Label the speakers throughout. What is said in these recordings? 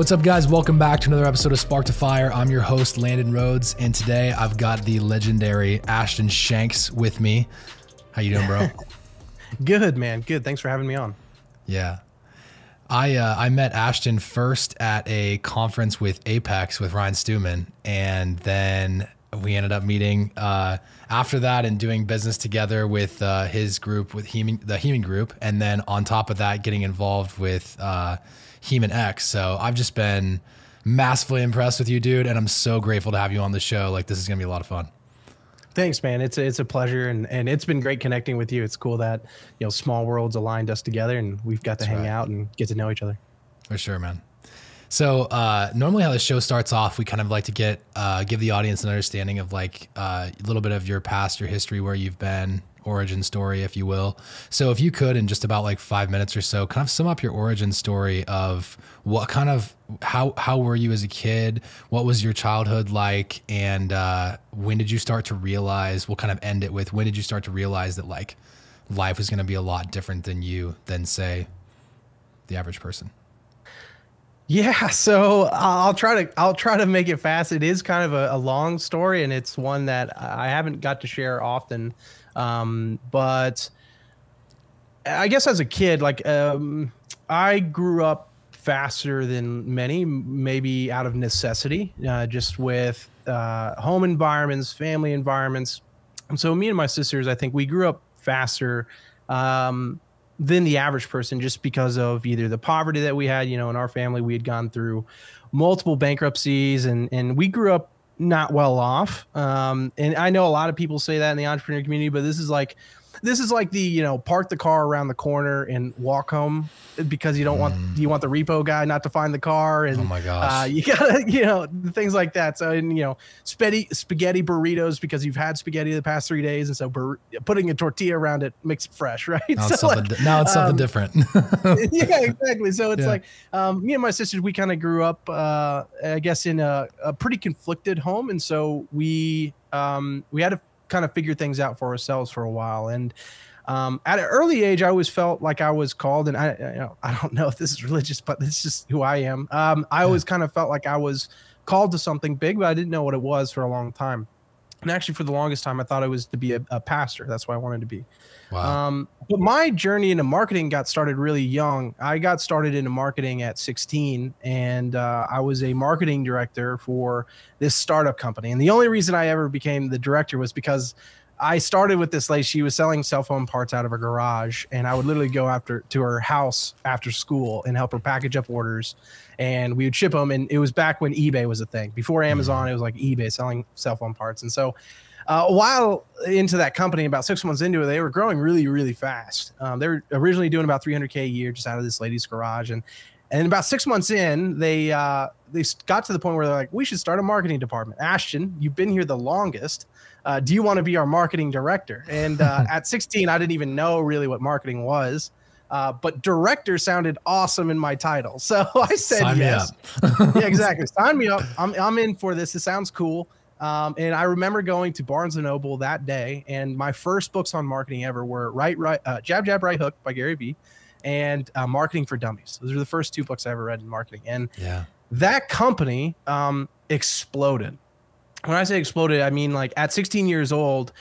Speaker 1: What's up, guys? Welcome back to another episode of Spark to Fire. I'm your host, Landon Rhodes, and today I've got the legendary Ashton Shanks with me. How you doing, bro?
Speaker 2: Good, man. Good. Thanks for having me on.
Speaker 1: Yeah. I met Ashton first at a conference with Apex with Ryan Stewman, and then we ended up meeting after that and doing business together with his group, with the Hemon Group, and then on top of that, getting involved with Hemon X. So I've just been massively impressed with you, dude, and I'm so grateful to have you on the show. Like, this is gonna be a lot of fun.
Speaker 2: Thanks, man. It's a pleasure, and it's been great connecting with you. It's cool that, you know, small worlds aligned us together, and we've got to hang out and get to know each other. For
Speaker 1: sure, man. So normally how the show starts off, we kind of like to give the audience an understanding of like a little bit of your past, your history, where you've been, origin story, if you will. So if you could, in just about like 5 minutes or so, kind of sum up your origin story of what kind of, how were you as a kid? What was your childhood like? And when did you start to realize, we'll kind of end it with, when did you start to realize that like life was going to be a lot different than say the average person?
Speaker 2: Yeah, so I'll try to make it fast. It is kind of a long story, and it's one that I haven't got to share often. But I guess as a kid, like I grew up faster than many, maybe out of necessity, just with home environments, family environments. And so me and my sisters, I think we grew up faster than the average person, just because of either the poverty that we had. You know, in our family, we had gone through multiple bankruptcies, and we grew up not well off. And I know a lot of people say that in the entrepreneur community, but this is like the, you know, park the car around the corner and walk home because you don't want the repo guy not to find the car. And
Speaker 1: oh my gosh,
Speaker 2: you gotta, you know, things like that. So, and, you know, spaghetti burritos because you've had spaghetti the past 3 days. And so putting a tortilla around it makes it fresh, right?
Speaker 1: Now it's something different.
Speaker 2: Yeah, exactly. So it's like, me and my sisters, we kind of grew up, I guess, in a pretty conflicted home. And so we had to kind of figure things out for ourselves for a while. And at an early age, I always felt like I was called, and I don't know if this is religious, but it's just who I am. I always kind of felt like I was called to something big, but I didn't know what it was for a long time. And actually, for the longest time, I thought I was to be a pastor. That's what I wanted to be.
Speaker 1: Wow.
Speaker 2: But my journey into marketing got started really young. I got started into marketing at 16, and I was a marketing director for this startup company. And the only reason I ever became the director was because I started with this lady. She was selling cell phone parts out of her garage, and I would literally go to her house after school and help her package up orders, and we would ship them. And it was back when eBay was a thing. Before Amazon, it was like eBay selling cell phone parts. And so a while into that company, about 6 months into it, they were growing really, really fast. They were originally doing about $300K a year just out of this lady's garage. And about 6 months in, they got to the point where they're like, we should start a marketing department. Ashton, you've been here the longest. Do you want to be our marketing director? And at 16, I didn't even know really what marketing was. But director sounded awesome in my title. So I said,
Speaker 1: sign
Speaker 2: yes.
Speaker 1: Me up.
Speaker 2: Yeah, exactly. Sign me up. I'm in for this. It sounds cool. And I remember going to Barnes & Noble that day, and my first books on marketing ever were Jab, Jab, Right Hook by Gary Vee, and Marketing for Dummies. Those are the first two books I ever read in marketing. And that company exploded. When I say exploded, I mean, like, at 16 years old,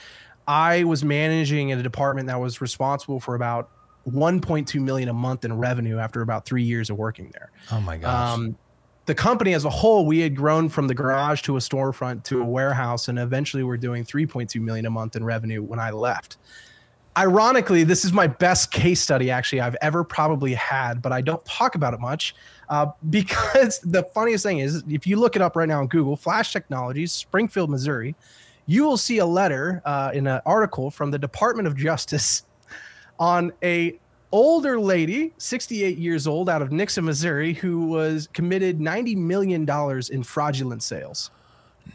Speaker 2: I was managing a department that was responsible for about $1.2 million a month in revenue after about 3 years of working there.
Speaker 1: Oh my gosh.
Speaker 2: The company as a whole, we had grown from the garage to a storefront to a warehouse, and eventually we're doing $3.2 million a month in revenue when I left. Ironically, this is my best case study actually I've ever probably had, but I don't talk about it much because the funniest thing is, if you look it up right now on Google, Flash Technologies, Springfield, Missouri, you will see a letter in an article from the Department of Justice on a older lady, 68 years old, out of Nixon, Missouri, who was committed $90 million in fraudulent sales.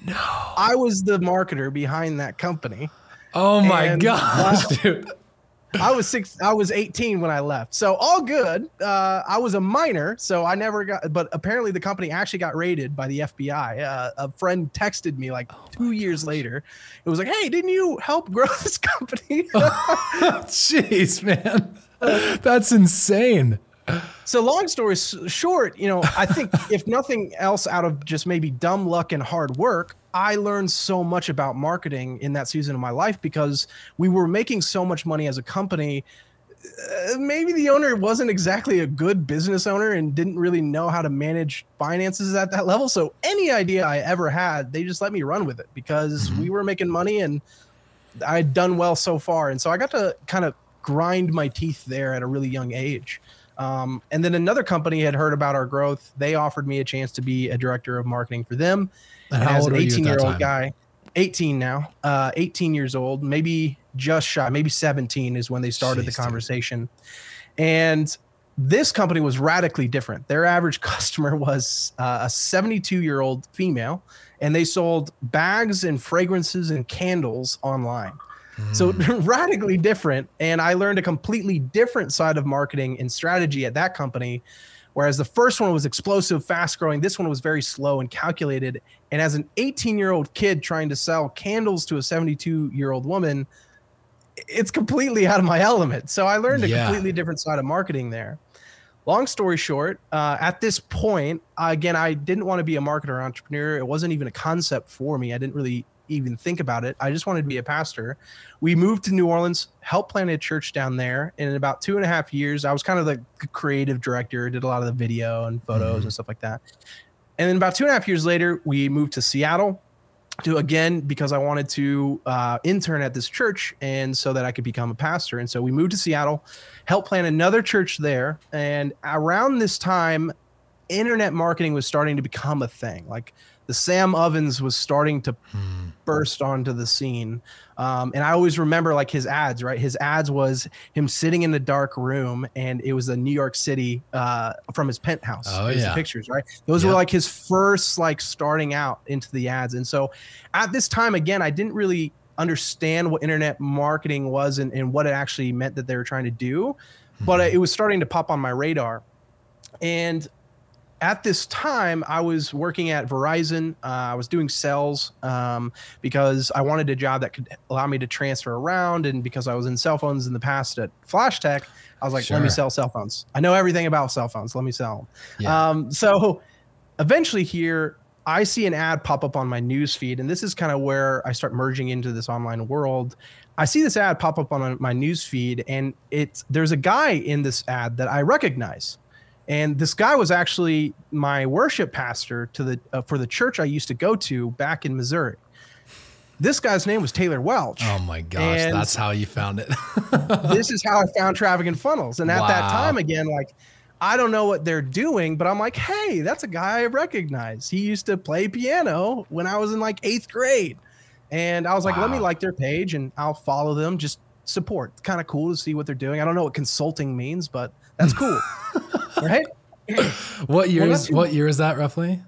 Speaker 1: No.
Speaker 2: I was the marketer behind that company.
Speaker 1: Oh my gosh, dude.
Speaker 2: I was 18 when I left. So all good. I was a minor, so I never got, but apparently the company actually got raided by the FBI. A friend texted me like 2 years later. It was like, hey, didn't you help grow this company?
Speaker 1: Jeez, man. That's insane.
Speaker 2: So long story short, you know, I think if nothing else, out of just maybe dumb luck and hard work, I learned so much about marketing in that season of my life because we were making so much money as a company. Maybe the owner wasn't exactly a good business owner and didn't really know how to manage finances at that level. So any idea I ever had, they just let me run with it because we were making money and I'd done well so far. And so I got to kind of grind my teeth there at a really young age. And then another company had heard about our growth. They offered me a chance to be a director of marketing for them. And as an 18-year-old guy, 18 now, 18 years old, maybe just shy, maybe 17 is when they started the conversation. And this company was radically different. Their average customer was a 72-year-old female, and they sold bags and fragrances and candles online. So radically different. And I learned a completely different side of marketing and strategy at that company. Whereas the first one was explosive, fast growing. This one was very slow and calculated. And as an 18-year-old kid trying to sell candles to a 72-year-old woman, it's completely out of my element. So I learned a completely different side of marketing there. Long story short, at this point, again, I didn't want to be a marketer or entrepreneur. It wasn't even a concept for me. I didn't really even think about it. I just wanted to be a pastor. We moved to New Orleans, helped plant a church down there. And in about 2.5 years, I was kind of the creative director, did a lot of the video and photos and stuff like that. And then about 2.5 years later, we moved to Seattle because I wanted to intern at this church and so that I could become a pastor. And so we moved to Seattle, helped plant another church there. And around this time, internet marketing was starting to become a thing. Like the Sam Ovens was starting to burst onto the scene. And I always remember like his ads, right? His ads was him sitting in a dark room and it was a New York City from his penthouse. Oh, yeah. The pictures, right? Those were like his first like starting out into the ads. And so at this time, again, I didn't really understand what internet marketing was and what it actually meant that they were trying to do. But it was starting to pop on my radar. And at this time, I was working at Verizon. I was doing sales because I wanted a job that could allow me to transfer around. And because I was in cell phones in the past at Flash Tech, I was like, let me sell cell phones. I know everything about cell phones. Let me sell them. So eventually here, I see an ad pop up on my news feed. And this is kind of where I start merging into this online world. I see this ad pop up on my news feed, and there's a guy in this ad that I recognize. And this guy was actually my worship pastor for the church I used to go to back in Missouri. This guy's name was Taylor Welch.
Speaker 1: Oh my gosh, and that's how you found it.
Speaker 2: This is how I found Traffic and Funnels. And at that time, again, like, I don't know what they're doing, but I'm like, hey, that's a guy I recognize. He used to play piano when I was in like 8th grade. And I was like, let me like their page and I'll follow them, just support. It's kind of cool to see what they're doing. I don't know what consulting means, but that's cool. Right?
Speaker 1: What year is that roughly?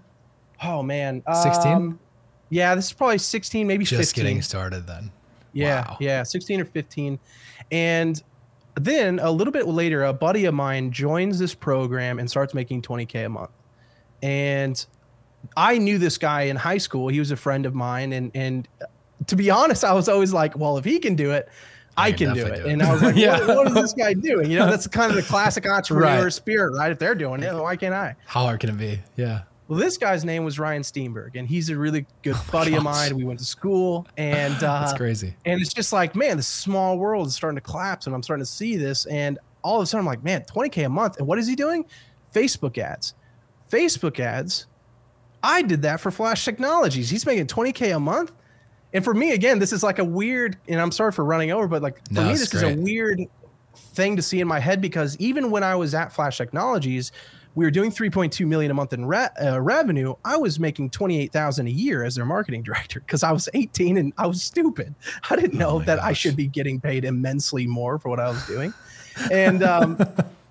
Speaker 2: Oh man.
Speaker 1: 16?
Speaker 2: Yeah, this is probably 16, maybe 15.
Speaker 1: Just getting started then.
Speaker 2: Yeah. Yeah. 16 or 15. And then a little bit later, a buddy of mine joins this program and starts making $20K a month. And I knew this guy in high school. He was a friend of mine. And to be honest, I was always like, well, if he can do it, I can do it. And I was like, what is this guy doing? You know, that's kind of the classic entrepreneur spirit, right? If they're doing it, why can't I?
Speaker 1: How hard can it be? Yeah.
Speaker 2: Well, this guy's name was Ryan Steenberg, and he's a really good buddy of mine. We went to school, and
Speaker 1: that's crazy.
Speaker 2: And it's just like, man, this small world is starting to collapse, and I'm starting to see this. And all of a sudden, I'm like, man, $20K a month. And what is he doing? Facebook ads. Facebook ads. I did that for Flash Technologies. He's making $20K a month. And for me, again, this is like a weird, and I'm sorry for running over, but like for me, this is a weird thing to see in my head, because even when I was at Flash Technologies, we were doing 3.2 million a month in revenue. I was making 28,000 a year as their marketing director because I was 18 and I was stupid. I didn't know that I should be getting paid immensely more for what I was doing. And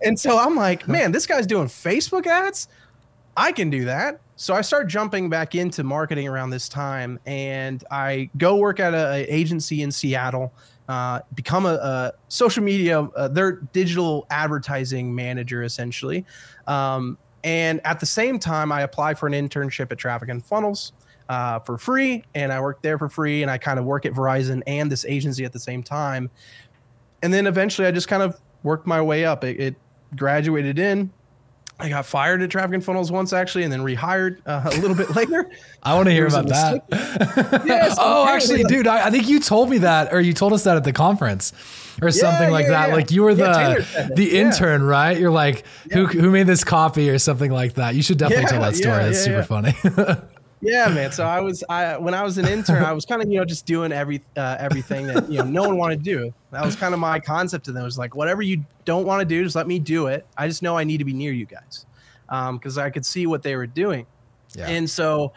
Speaker 2: and so I'm like, man, this guy's doing Facebook ads. I can do that. So I start jumping back into marketing around this time, and I go work at an agency in Seattle, become a social media, their digital advertising manager, essentially. And at the same time, I apply for an internship at Traffic and Funnels for free, and I work there for free, and I kind of work at Verizon and this agency at the same time. And then eventually I just kind of worked my way up. It graduated in. I got fired at Traffic and Funnels once actually, and then rehired a little bit later.
Speaker 1: I want to hear about that. Yes, oh, actually, dude, I think you told me that, or you told us that at the conference or something like that. Like you were the intern, right? You're like, who made this copy or something like that. You should definitely tell that story. That's super funny.
Speaker 2: Yeah, man. So when I was an intern, I was kind of, just doing everything that, no one wanted to do. That was kind of my concept to them. It was like, whatever you don't want to do, just let me do it. I just know I need to be near you guys. Cause I could see what they were doing. Yeah. And so,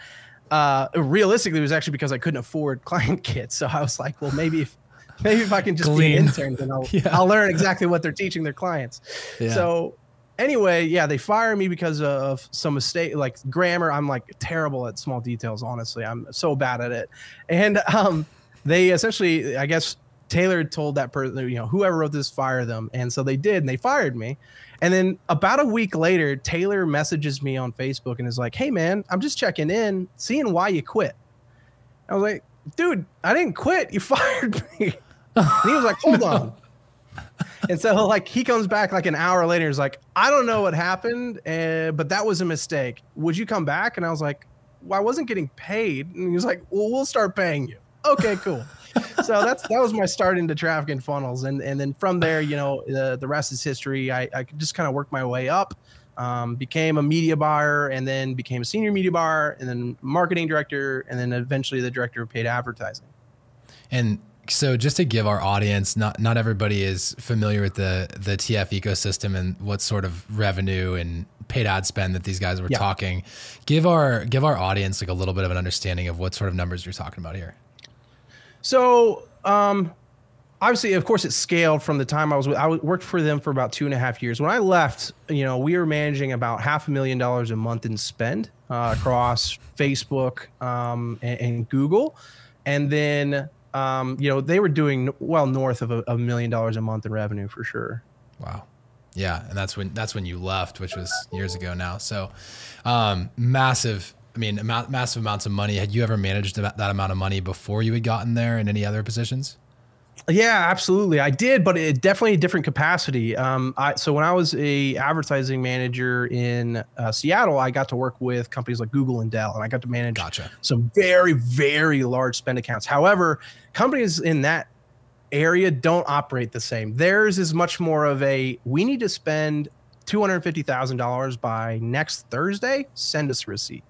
Speaker 2: realistically, it was actually because I couldn't afford client kits. So I was like, well, maybe if I can just be an intern, then I'll learn exactly what they're teaching their clients. Yeah. So anyway, they fired me because of some mistake, like grammar. I'm like terrible at small details. Honestly, I'm so bad at it. And they essentially, I guess, Taylor told that person, whoever wrote this, fire them. And so they did, and they fired me. And then about a week later, Taylor messages me on Facebook and is like, hey, man, I'm just checking in, seeing why you quit. I was like, dude, I didn't quit. You fired me. And he was like, hold on. And so like he comes back like an hour later. He's like, I don't know what happened, but that was a mistake. Would you come back? And I was like, well, I wasn't getting paid. And he was like, well, we'll start paying you. Okay, cool. So that was my start into Traffic and Funnels. And then from there, the rest is history. I just kind of worked my way up, became a media buyer, and then became a senior media buyer, and then marketing director, and then eventually the director of paid advertising.
Speaker 1: And so just to give our audience, not everybody is familiar with the TF ecosystem and what sort of revenue and paid ad spend that these guys were talking. Give our audience like a little bit of an understanding of what sort of numbers you're talking about here. So, obviously, of course, it scaled from the time I worked for them for about 2.5 years. When I left, we were managing about $500,000 a month in spend across Facebook and Google. And then, they were doing well north of $1 million a month in revenue for sure. Wow. Yeah. And that's when you left, which was years ago now. So, massive amounts of money. Had you ever managed that amount of money before you had gotten there in any other positions?
Speaker 2: Yeah, absolutely. I did, but it definitely a different capacity. So when I was a advertising manager in Seattle, I got to work with companies like Google and Dell, and I got to manage some very, very large spend accounts. However, companies in that area don't operate the same. Theirs is much more of we need to spend $250,000 by next Thursday. Send us a receipt.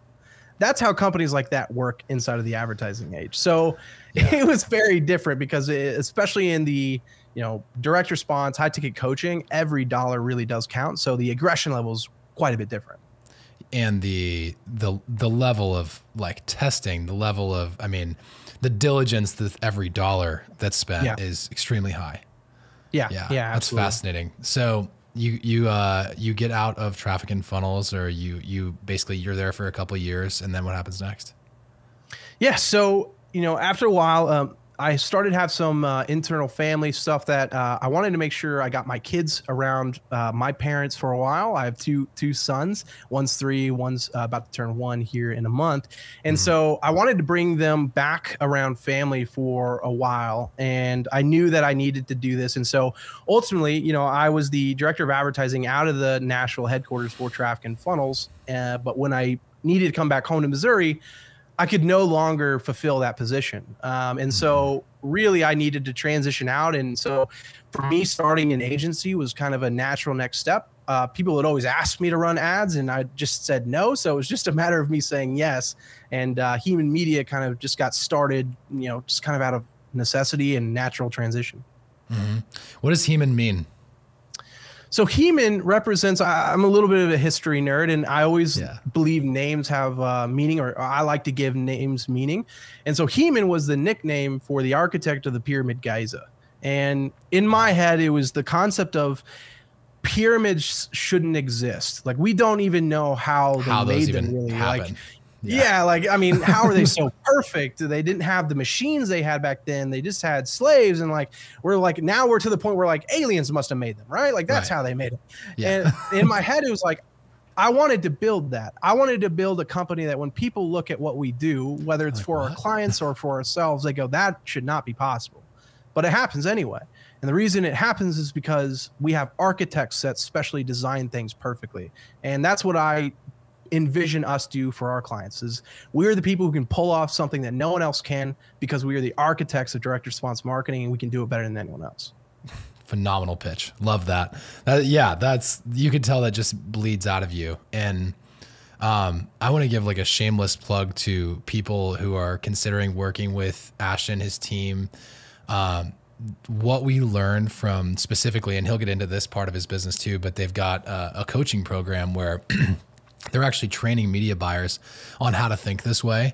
Speaker 2: That's how companies like that work inside of the advertising age. So it was very different because especially in the, direct response, high ticket coaching, every dollar really does count. So the aggression level is quite a bit different.
Speaker 1: And the level of like testing, the level of, the diligence that every dollar that's spent is extremely high.
Speaker 2: Yeah.
Speaker 1: That's
Speaker 2: absolutely.
Speaker 1: fascinating. So you get out of Traffic and Funnels, or you basically you're there for a couple of years, and then what happens next?
Speaker 2: Yeah. So, after a while, I started to have some internal family stuff that I wanted to make sure I got my kids around my parents for a while. I have two sons. One's 3, one's about to turn 1 here in a month. And so I wanted to bring them back around family for a while. And I knew that I needed to do this. And so ultimately, I was the director of advertising out of the Nashville headquarters for Traffic and Funnels. But when I needed to come back home to Missouri, I could no longer fulfill that position. And so really I needed to transition out. And so for me, starting an agency was kind of a natural next step. People would always ask me to run ads, and I just said no. So it was just a matter of me saying yes. And Hemon Media kind of just got started, just kind of out of necessity and natural transition.
Speaker 1: Mm-hmm. What does Hemon mean?
Speaker 2: So Hemon represents, I'm a little bit of a history nerd, and I always believe names have meaning, or I like to give names meaning. And so Hemon was the nickname for the architect of the Pyramid Giza. And in my head, it was the concept of pyramids shouldn't exist. Like, we don't even know how they made them really. Like, how are they so perfect? They didn't have the machines they had back then. They just had slaves, and now we're to the point where like aliens must have made them, right? Like that's how they made them. Yeah. And in my head, it was like, I wanted to build that. I wanted to build a company that when people look at what we do, whether it's for our clients or for ourselves, they go, that should not be possible, but it happens anyway. And the reason it happens is because we have architects that specially design things perfectly. And that's what I envision us do for our clients, is we're the people who can pull off something that no one else can, because we are the architects of direct response marketing, and we can do it better than anyone else.
Speaker 1: Phenomenal pitch. Love that. Yeah, you could tell that just bleeds out of you. And I want to give like a shameless plug to people who are considering working with Ashton, his team. What we learned from specifically, and he'll get into this part of his business too, but they've got a coaching program where they're actually training media buyers on how to think this way.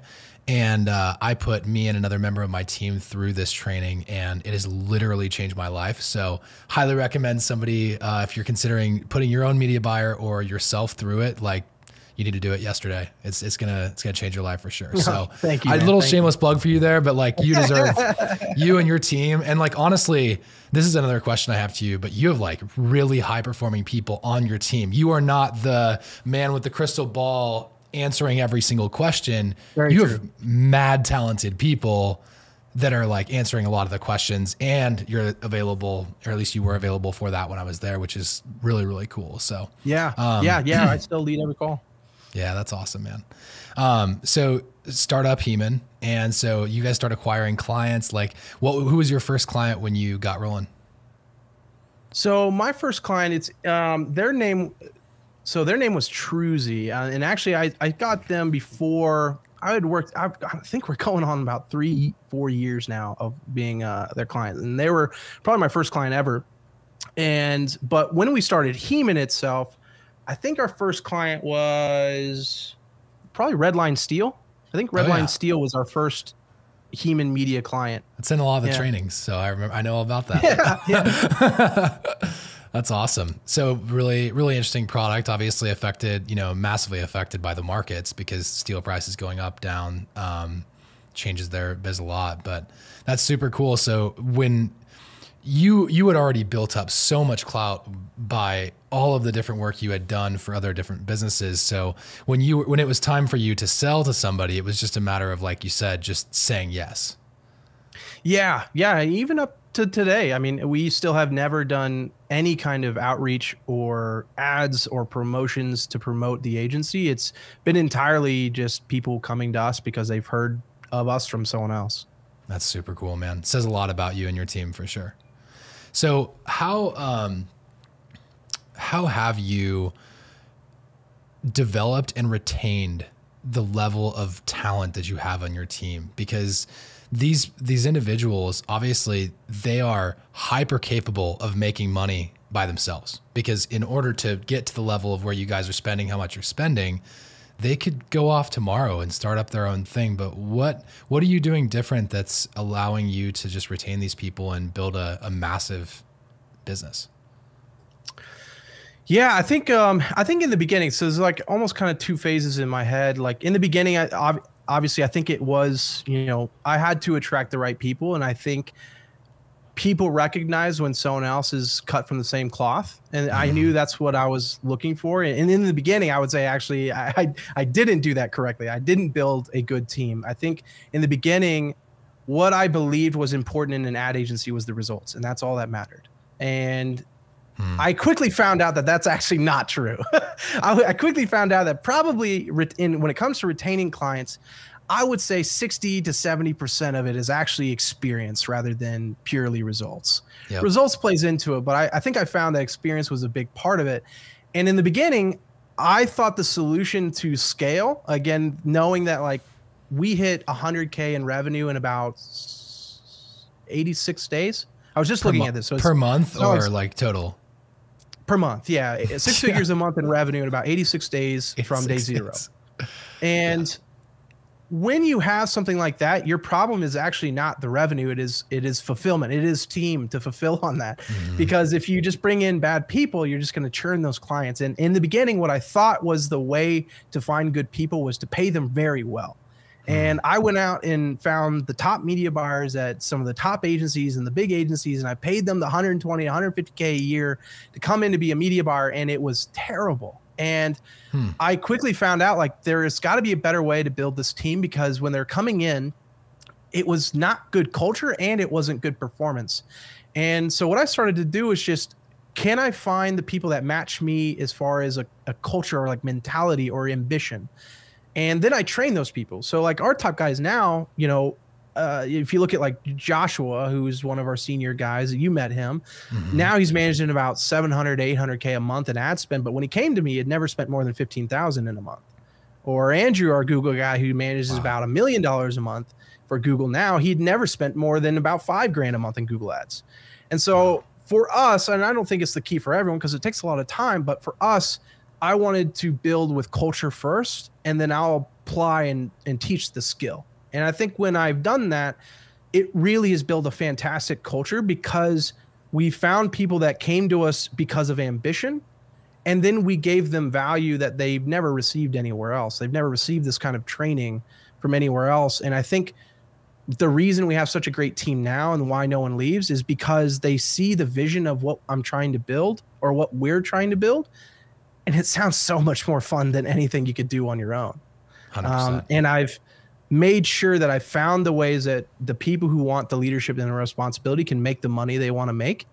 Speaker 1: And I put me and another member of my team through this training, and it has literally changed my life. So highly recommend somebody, if you're considering putting your own media buyer or yourself through it, like, you need to do it yesterday. It's gonna change your life for sure. So
Speaker 2: thank you.
Speaker 1: A little shameless plug for you there, but like, you deserve you and your team. And like, honestly, this is another question I have to you, but you have like really high performing people on your team. You are not the man with the crystal ball answering every single question.
Speaker 2: Very
Speaker 1: you
Speaker 2: true.
Speaker 1: have mad talented people that are like answering a lot of the questions, and you're available, or at least you were available for that when I was there, which is really, really cool. So
Speaker 2: yeah. I still lead every call.
Speaker 1: Yeah, that's awesome, man. So startup Hemon, and so you guys start acquiring clients. Like, who was your first client when you got rolling?
Speaker 2: So my first client, it's their name. So their name was Truzy, and actually I got them before I had worked. I think we're going on about 3-4 years now of being their client, and they were probably my first client ever. But when we started Hemon itself, I think our first client was probably Redline Steel. I think Redline Steel was our first Hemon Media client.
Speaker 1: It's in a lot of the trainings, so I know all about that.
Speaker 2: Yeah.
Speaker 1: That's awesome. So really, really interesting product. Obviously affected, massively affected by the markets, because steel prices going up, down, changes their biz a lot. But that's super cool. So when you had already built up so much clout by all of the different work you had done for other different businesses. So when it was time for you to sell to somebody, it was just a matter of, like you said, just saying yes.
Speaker 2: Yeah. Even up to today, I mean, we still have never done any kind of outreach or ads or promotions to promote the agency. It's been entirely just people coming to us because they've heard of us from someone else.
Speaker 1: That's super cool, man. It says a lot about you and your team for sure. So how have you developed and retained the level of talent that you have on your team? Because these individuals, obviously, they are hyper capable of making money by themselves, because in order to get to the level of where you guys are spending how much you're spending, they could go off tomorrow and start up their own thing. But what are you doing different that's allowing you to just retain these people and build a massive business?
Speaker 2: Yeah, I think in the beginning, so there's like almost kind of two phases in my head. Like in the beginning, obviously I think it was, I had to attract the right people, and I think people recognize when someone else is cut from the same cloth, and I knew that's what I was looking for. And in the beginning, I would say actually I didn't do that correctly. I didn't build a good team. I think in the beginning, what I believed was important in an ad agency was the results, and that's all that mattered. And I quickly found out that that's actually not true. I quickly found out that probably when it comes to retaining clients, I would say 60 to 70% of it is actually experience rather than purely results. Yep. Results plays into it, but I think I found that experience was a big part of it. And in the beginning, I thought the solution to scale, again, knowing that like we hit 100K in revenue in about 86 days. I was just looking at this. So
Speaker 1: per month or like total?
Speaker 2: Per month, yeah. 6 figures a month in revenue in about 86 days from day zero. And when you have something like that, your problem is actually not the revenue. It is fulfillment. It is team to fulfill on that. Because if you just bring in bad people, you're just going to churn those clients. And in the beginning, what I thought was the way to find good people was to pay them very well. And I went out and found the top media buyers at some of the top agencies and the big agencies, and I paid them the 120, 150K a year to come in to be a media buyer, and it was terrible. And I quickly found out like there's got to be a better way to build this team, because when they're coming in, it was not good culture and it wasn't good performance. And so what I started to do is just, can I find the people that match me as far as a culture or like mentality or ambition? And then I train those people. So like our top guys now, you know, if you look at like Joshua, who's one of our senior guys, you met him. Now he's managing about 700, 800K a month in ad spend. But when he came to me, he had never spent more than 15,000 in a month. Or Andrew, our Google guy, who manages about $1 million a month for Google now, he'd never spent more than about $5,000 a month in Google ads. And so for us, and I don't think it's the key for everyone because it takes a lot of time, but for us, I wanted to build with culture first, and then I'll apply and teach the skill. And I think when I've done that, it really has built a fantastic culture because we found people that came to us because of ambition. And then we gave them value that they've never received anywhere else. They've never received this kind of training from anywhere else. And I think the reason we have such a great team now and why no one leaves is because they see the vision of what I'm trying to build or what we're trying to build. And it sounds so much more fun than anything you could do on your own.
Speaker 1: 100%.
Speaker 2: And I've made sure that I found the ways that the people who want the leadership and the responsibility can make the money they want to make.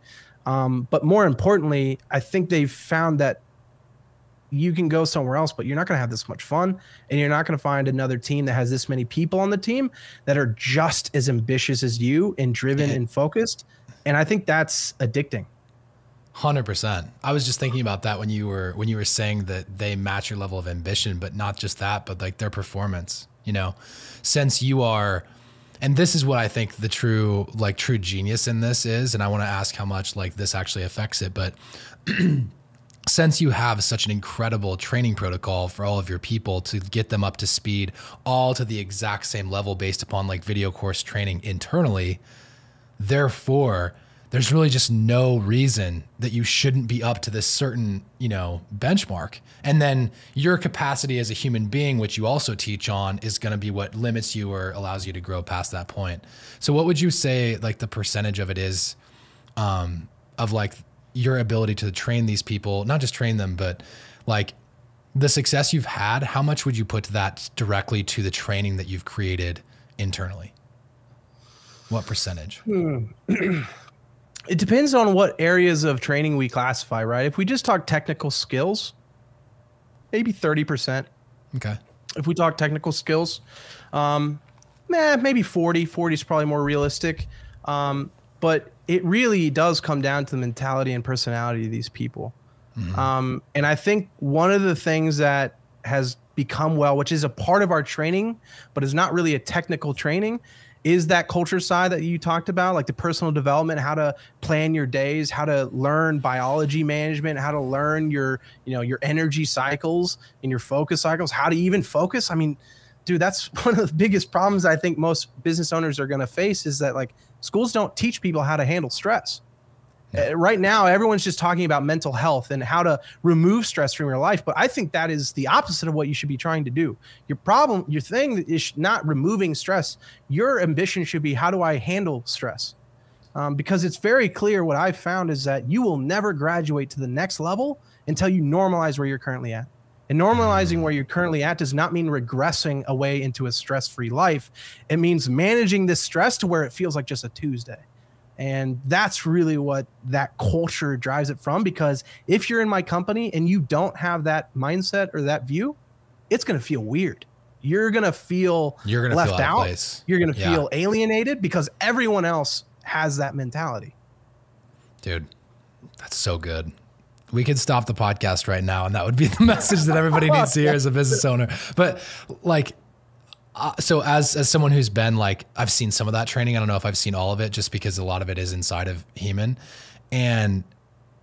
Speaker 2: But more importantly, I think they've found that you can go somewhere else, but you're not going to have this much fun, and you're not going to find another team that has this many people on the team that are just as ambitious as you and driven and focused. And I think that's addicting.
Speaker 1: 100%. I was just thinking about that when you were saying that they match your level of ambition, but not just that, but like their performance, you know, since you are, and this is what I think the true genius in this is. And I want to ask how much like this actually affects it, but since you have such an incredible training protocol for all of your people to get them up to speed, all to the exact same level based upon like video course training internally, therefore there's really just no reason that you shouldn't be up to this certain, you know, benchmark. And then your capacity as a human being, which you also teach on, is going to be what limits you or allows you to grow past that point. So what would you say like the percentage of it is of like your ability to train these people, not just train them, but like the success you've had? How much would you put that directly to the training that you've created internally? What percentage?
Speaker 2: It depends on what areas of training we classify, right? If we just talk technical skills, maybe 30%.
Speaker 1: Okay.
Speaker 2: If we talk technical skills, maybe 40. 40 is probably more realistic. But it really does come down to the mentality and personality of these people. And I think one of the things that has become which is a part of our training, but is not really a technical training, is that culture side that you talked about, like the personal development, how to plan your days, how to learn biology management, how to learn your energy cycles and your focus cycles, how to even focus. I mean, dude, that's one of the biggest problems I think most business owners are going to face, is that like schools don't teach people how to handle stress. Right now, everyone's just talking about mental health and how to remove stress from your life. But I think that is the opposite of what you should be trying to do. Your thing is not removing stress. Your ambition should be, how do I handle stress? Because it's very clear, what I've found is that you will never graduate to the next level until you normalize where you're currently at. And normalizing where you're currently at does not mean regressing away into a stress-free life. It means managing this stress to where it feels like just a Tuesday. And that's really what that culture drives it from, because if you're in my company and you don't have that mindset or that view, it's going to feel weird. You're going to feel left out. You're going to feel alienated because everyone else has that mentality.
Speaker 1: Dude, that's so good. We could stop the podcast right now and that would be the message that everybody needs to hear as a business owner. But like, so as someone who's been like, I've seen some of that training. I don't know if I've seen all of it, just because a lot of it is inside of Hemon, and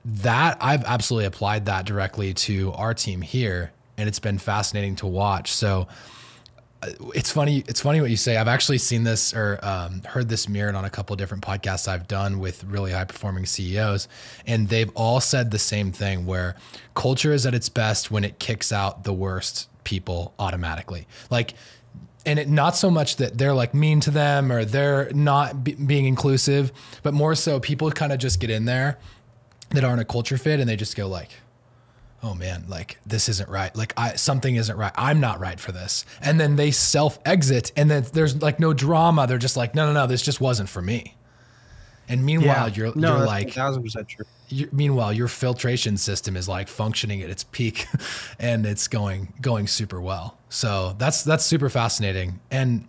Speaker 1: that I've absolutely applied that directly to our team here. And it's been fascinating to watch. So it's funny what you say. I've actually seen this or heard this mirrored on a couple of different podcasts I've done with really high performing CEOs. And they've all said the same thing, where culture is at its best when it kicks out the worst people automatically. Like, and it not so much that they're like mean to them or they're not being inclusive, but more so people kind of just get in there that aren't a culture fit and they just go like, oh man, like this isn't right. Like something isn't right. I'm not right for this. And then they self-exit and then there's like no drama. They're just like, no, this just wasn't for me. And meanwhile,
Speaker 2: Yeah.
Speaker 1: you're
Speaker 2: No, that's
Speaker 1: like,
Speaker 2: 1000% true.
Speaker 1: meanwhile, your filtration system is like functioning at its peak and it's going super well. So that's super fascinating. And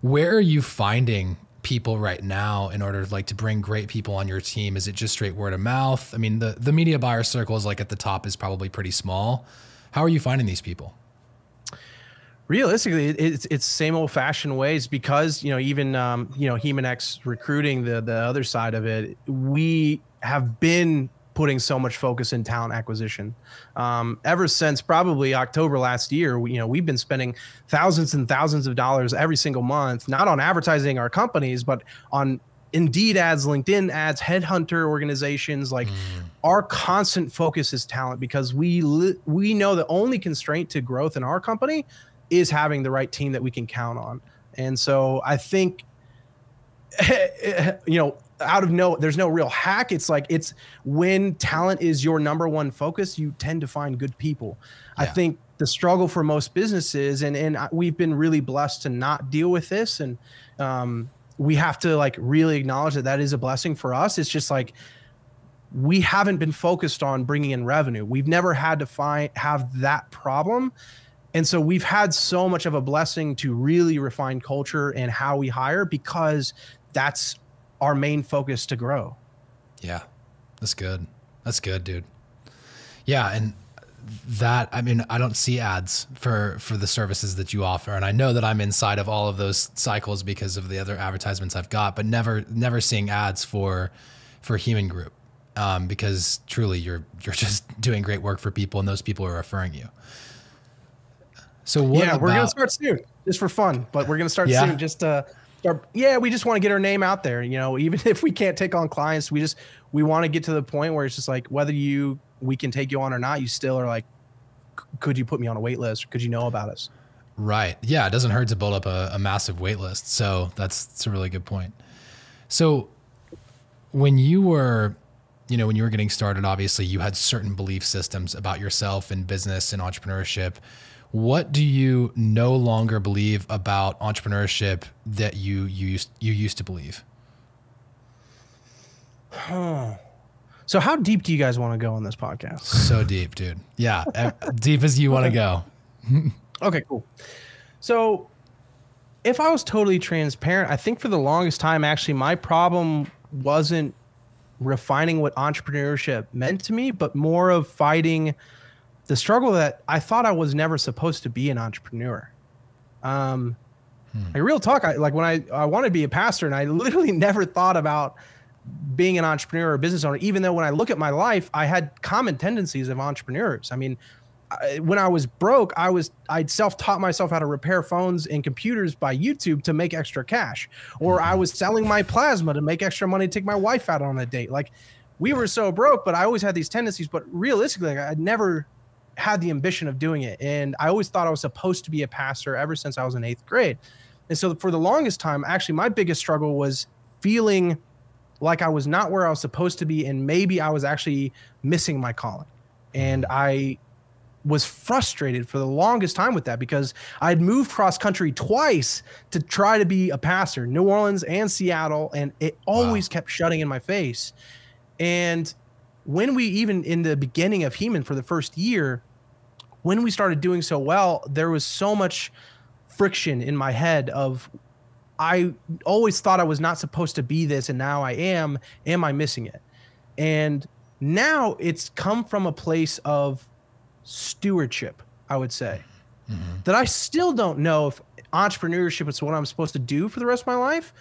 Speaker 1: where are you finding people right now in order like to bring great people on your team? Is it just straight word of mouth? I mean, the media buyer circle is like at the top is probably pretty small. How are you finding these people?
Speaker 2: Realistically, it's same old fashioned ways, because, even, Hemon X recruiting, the other side of it, we have been putting so much focus in talent acquisition. Ever since probably October last year, we've been spending thousands and thousands of dollars every single month, not on advertising our companies, but on Indeed ads, LinkedIn ads, headhunter organizations. Like, our constant focus is talent, because we know the only constraint to growth in our company is having the right team that we can count on. And so I think, there's no real hack. It's like, it's when talent is your number one focus, you tend to find good people. Yeah. I think the struggle for most businesses, and we've been really blessed to not deal with this. And we have to like really acknowledge that is a blessing for us. It's just like, we haven't been focused on bringing in revenue. We've never had to have that problem. And so we've had so much of a blessing to really refine culture and how we hire, because that's our main focus to grow.
Speaker 1: Yeah, that's good. That's good, dude. Yeah. And I mean, I don't see ads for the services that you offer. And I know that I'm inside of all of those cycles because of the other advertisements I've got, but never seeing ads for Hemon Group. Because truly you're just doing great work for people, and those people are referring you. So we're going to start soon, just for fun, but we're going to start soon just to start. Yeah. We just want to get our name out there. Even if we can't take on clients, we want to get to the point where it's just like, whether we can take you on or not, you still are like, could you put me on a wait list? Or could you know about us? Right. Yeah. It doesn't hurt to build up a massive wait list. So that's a really good point. So when you were getting started, obviously you had certain belief systems about yourself and business and entrepreneurship. What do you no longer believe about entrepreneurship that you used to believe?
Speaker 2: So how deep do you guys want to go on this podcast?
Speaker 1: So deep, dude. Yeah. Deep as you want to go.
Speaker 2: Okay, cool. So if I was totally transparent, I think for the longest time, actually, my problem wasn't refining what entrepreneurship meant to me, but more of fighting the struggle that I thought I was never supposed to be an entrepreneur. Like, real talk, when I wanted to be a pastor, and I literally never thought about being an entrepreneur or business owner, even though when I look at my life, I had common tendencies of entrepreneurs. I mean, when I was broke, I'd self-taught myself how to repair phones and computers by YouTube to make extra cash, or I was selling my plasma to make extra money to take my wife out on a date. Like, we were so broke, but I always had these tendencies. But realistically, I'd never had the ambition of doing it. And I always thought I was supposed to be a pastor ever since I was in 8th grade. And so for the longest time, actually, my biggest struggle was feeling like I was not where I was supposed to be, and maybe I was actually missing my calling. And I was frustrated for the longest time with that, because I'd moved cross country twice to try to be a pastor, New Orleans and Seattle, and it always kept shutting in my face. And when we, even in the beginning of Hemon for the first year, when we started doing so well, there was so much friction in my head of, I always thought I was not supposed to be this, and now I am. Am I missing it? And now it's come from a place of stewardship, I would say, that I still don't know if entrepreneurship is what I'm supposed to do for the rest of my life,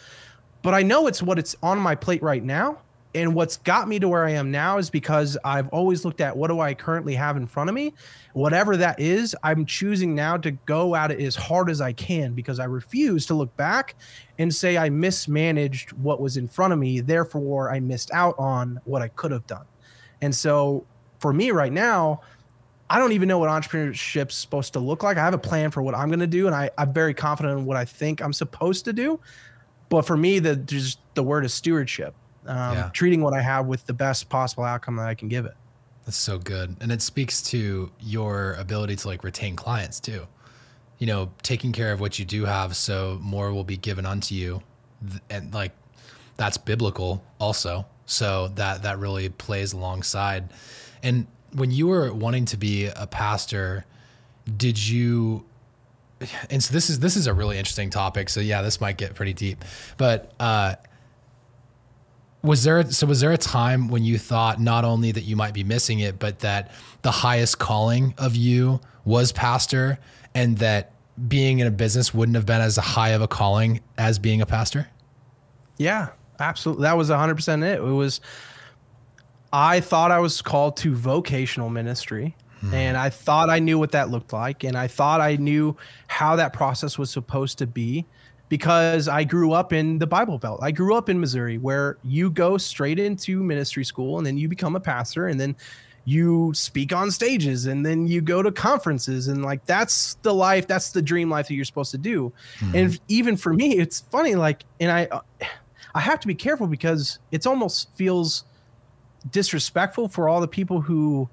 Speaker 2: but I know it's on my plate right now. And what's got me to where I am now is because I've always looked at, what do I currently have in front of me? Whatever that is, I'm choosing now to go at it as hard as I can, because I refuse to look back and say I mismanaged what was in front of me. Therefore, I missed out on what I could have done. And so for me right now, I don't even know what entrepreneurship's supposed to look like. I have a plan for what I'm going to do, and I'm very confident in what I think I'm supposed to do. But for me, the word is stewardship. Treating what I have with the best possible outcome that I can give it.
Speaker 1: That's so good. And it speaks to your ability to like retain clients too, taking care of what you do have, so more will be given unto you. And like, that's biblical also. So that really plays alongside. And when you were wanting to be a pastor, did you, and so this is a really interesting topic. So yeah, this might get pretty deep, but, was there a time when you thought not only that you might be missing it, but that the highest calling of you was pastor, and that being in a business wouldn't have been as high of a calling as being a pastor?
Speaker 2: Yeah, absolutely. That was 100% it. It was, I thought I was called to vocational ministry, and I thought I knew what that looked like. And I thought I knew how that process was supposed to be, because I grew up in the Bible Belt. I grew up in Missouri, where you go straight into ministry school and then you become a pastor, and then you speak on stages, and then you go to conferences, and like, that's the life, that's the dream life that you're supposed to do. And even for me, it's funny, like, and I have to be careful, because it's almost feels disrespectful for all the people who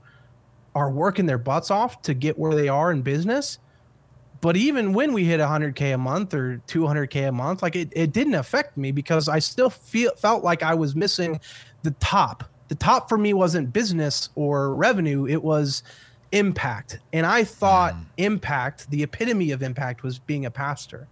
Speaker 2: are working their butts off to get where they are in business. But even when we hit 100K a month or 200K a month, like, it didn't affect me, because I still felt like I was missing the top. The top for me wasn't business or revenue, it was impact. And I thought impact, the epitome of impact, was being a pastor.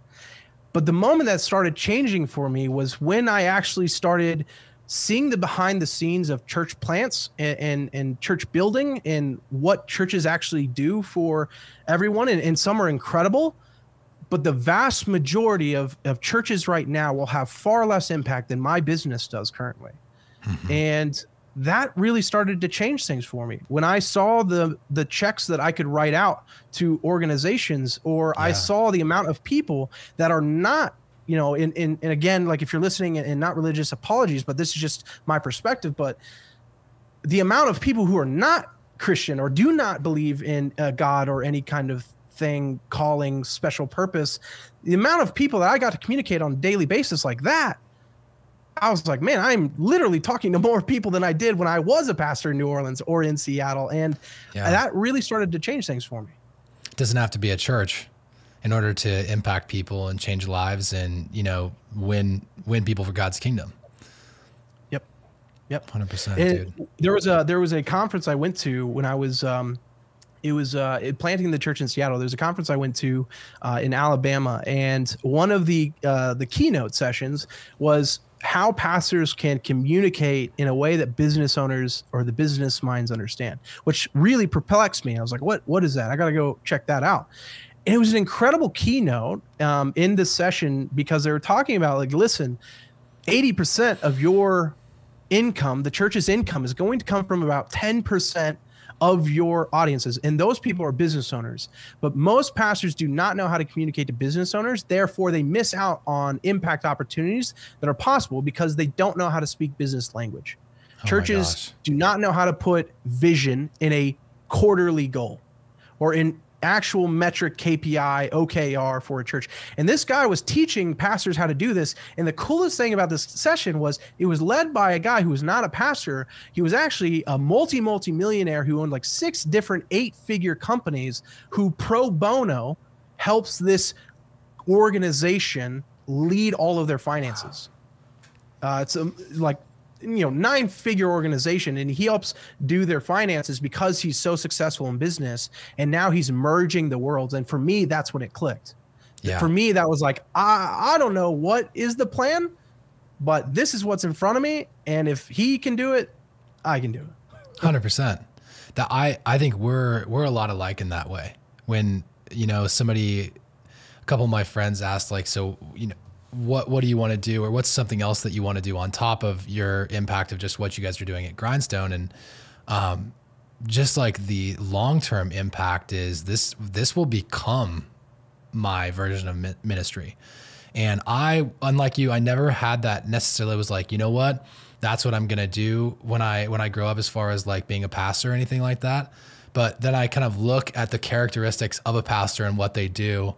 Speaker 2: But the moment that started changing for me was when I actually started seeing the behind the scenes of church plants and church building, and what churches actually do for everyone. And some are incredible, but the vast majority of churches right now will have far less impact than my business does currently. And that really started to change things for me. When I saw the checks that I could write out to organizations, or I saw the amount of people that are not, you know, and again, like, if you're listening, and not religious, apologies, but this is just my perspective. But the amount of people who are not Christian, or do not believe in God or any kind of thing, calling, special purpose, the amount of people that I got to communicate on a daily basis like that, I was like, man, I'm literally talking to more people than I did when I was a pastor in New Orleans or in Seattle. And that really started to change things for me.
Speaker 1: It doesn't have to be a church in order to impact people and change lives, and, you know, win people for God's kingdom. Yep. 100%, dude.
Speaker 2: There was a conference I went to when I was, it was planting the church in Seattle. There's a conference I went to in Alabama, and one of the keynote sessions was how pastors can communicate in a way that business owners or the business minds understand, which really perplexed me. I was like, what is that? I got to go check that out. And it was an incredible keynote in this session, because they were talking about, like, listen, 80% of your income, the church's income, is going to come from about 10% of your audiences. And those people are business owners. But most pastors do not know how to communicate to business owners. Therefore, they miss out on impact opportunities that are possible, because they don't know how to speak business language. Churches do not know how to put vision in a quarterly goal, or in actual metric KPI, OKR for a church. And this guy was teaching pastors how to do this. And the coolest thing about this session was it was led by a guy who was not a pastor. He was actually a multi-millionaire who owned like 6 different 8-figure companies, who pro bono helps this organization lead all of their finances. It's like, you know, 9-figure organization, and he helps do their finances because he's so successful in business, and now he's merging the worlds. And for me, that's when it clicked. For me, that was like, I don't know what is the plan, but this is what's in front of me, and if he can do it, I can do it.
Speaker 1: 100%. That I think we're a lot alike in that way. When, you know, a couple of my friends asked, like, so, you know, what do you want to do, or what's something else that you want to do on top of your impact of just what you guys are doing at Grindstone? And just like the long-term impact is this will become my version of ministry. And I, unlike you, I never had that necessarily was like, you know what, that's what I'm going to do when I grow up, as far as like being a pastor or anything like that. But then I kind of look at the characteristics of a pastor and what they do.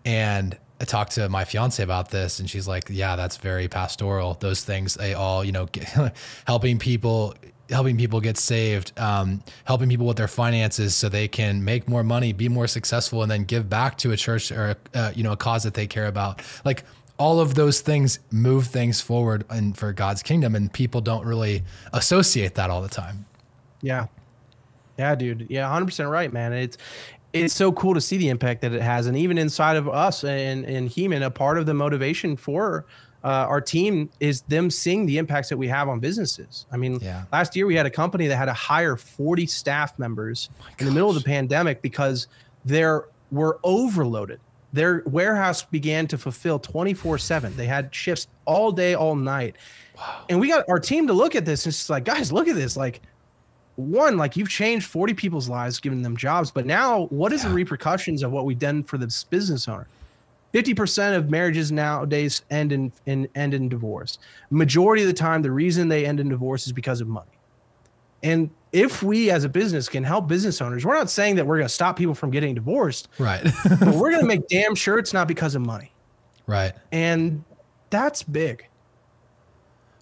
Speaker 1: And I talked to my fiance about this, and she's like, yeah, that's very pastoral. Those things, they all, you know, helping people get saved, helping people with their finances so they can make more money, be more successful, and then give back to a church or, you know, a cause that they care about. Like, all of those things move things forward and for God's kingdom. And people don't really associate that all the time.
Speaker 2: Yeah. Yeah, dude. Yeah. 100% right, man. It's so cool to see the impact that it has. And even inside of us and Hemon, a part of the motivation for our team is them seeing the impacts that we have on businesses. I mean, last year we had a company that had to hire 40 staff members in the middle of the pandemic because they were overloaded. Their warehouse began to fulfill 24/7. They had shifts all day, all night. Wow. And we got our team to look at this and it's just like, guys, look at this. Like, one, like you've changed 40 people's lives, giving them jobs. But now what is the repercussions of what we've done for this business owner? 50% of marriages nowadays end in divorce. Majority of the time, the reason they end in divorce is because of money. And if we as a business can help business owners, we're not saying that we're going to stop people from getting divorced.
Speaker 1: Right.
Speaker 2: But we're going to make damn sure it's not because of money.
Speaker 1: Right.
Speaker 2: And that's big.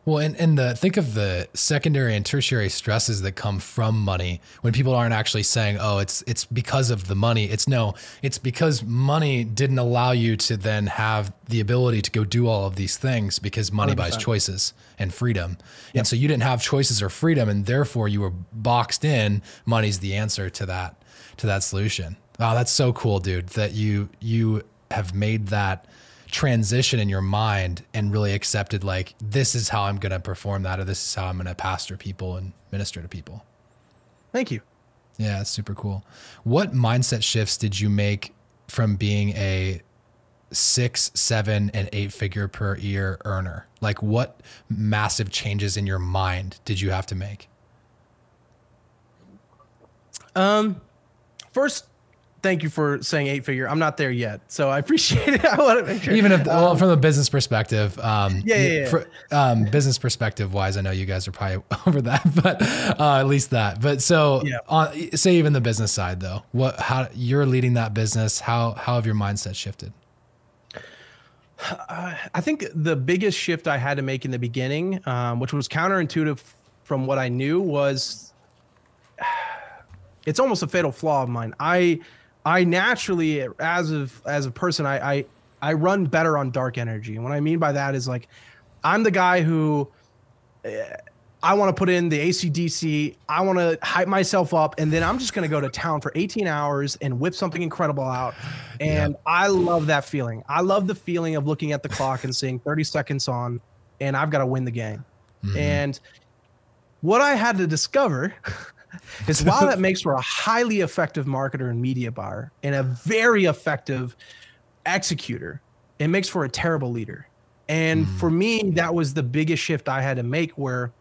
Speaker 1: Well, and think of the secondary and tertiary stresses that come from money when people aren't actually saying, oh, it's because of the money. It's because money didn't allow you to then have the ability to go do all of these things because money
Speaker 2: 100%.
Speaker 1: buys choices and freedom. Yep. And so you didn't have choices or freedom and therefore you were boxed in. Money's the answer to that solution. Oh, that's so cool, dude, that you have made that transition in your mind and really accepted like, this is how I'm going to perform that, or this is how I'm going to pastor people and minister to people.
Speaker 2: Thank you.
Speaker 1: Yeah, it's super cool. What mindset shifts did you make from being a 6, 7, and 8 figure per year earner? Like what massive changes in your mind did you have to make?
Speaker 2: First, thank you for saying 8-figure. I'm not there yet, so I appreciate it. I want to make sure.
Speaker 1: Even if, well, from the business perspective, business perspective wise, I know you guys are probably over that, but at least that. But so, say even the business side though, how you're leading that business, how have your mindset shifted?
Speaker 2: I think the biggest shift I had to make in the beginning, which was counterintuitive from what I knew, was it's almost a fatal flaw of mine. I naturally, as a person, I run better on dark energy. And what I mean by that is like, I'm the guy who I want to put in the AC/DC. I want to hype myself up. And then I'm just going to go to town for 18 hours and whip something incredible out. And I love that feeling. I love the feeling of looking at the clock and seeing 30 seconds on and I've got to win the game. Mm-hmm. And what I had to discover is while that makes for a highly effective marketer and media buyer and a very effective executor, it makes for a terrible leader. And for me, that was the biggest shift I had to make where,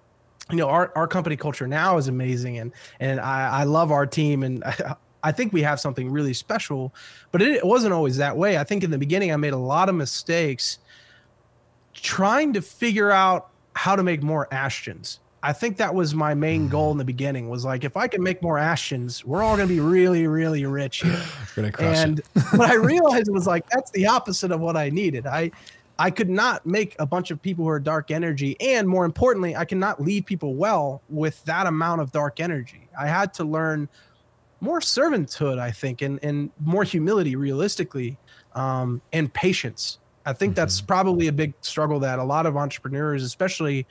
Speaker 2: you know, our company culture now is amazing. And I love our team. And I think we have something really special, but it wasn't always that way. I think in the beginning, I made a lot of mistakes trying to figure out how to make more Ashtons. I think that was my main goal in the beginning, was like, if I can make more Ashtons, we're all going to be really, really rich here. And what I realized was like, that's the opposite of what I needed. I could not make a bunch of people who are dark energy. And more importantly, I cannot lead people well with that amount of dark energy. I had to learn more servanthood, I think, and more humility realistically, and patience. I think that's probably a big struggle that a lot of entrepreneurs, especially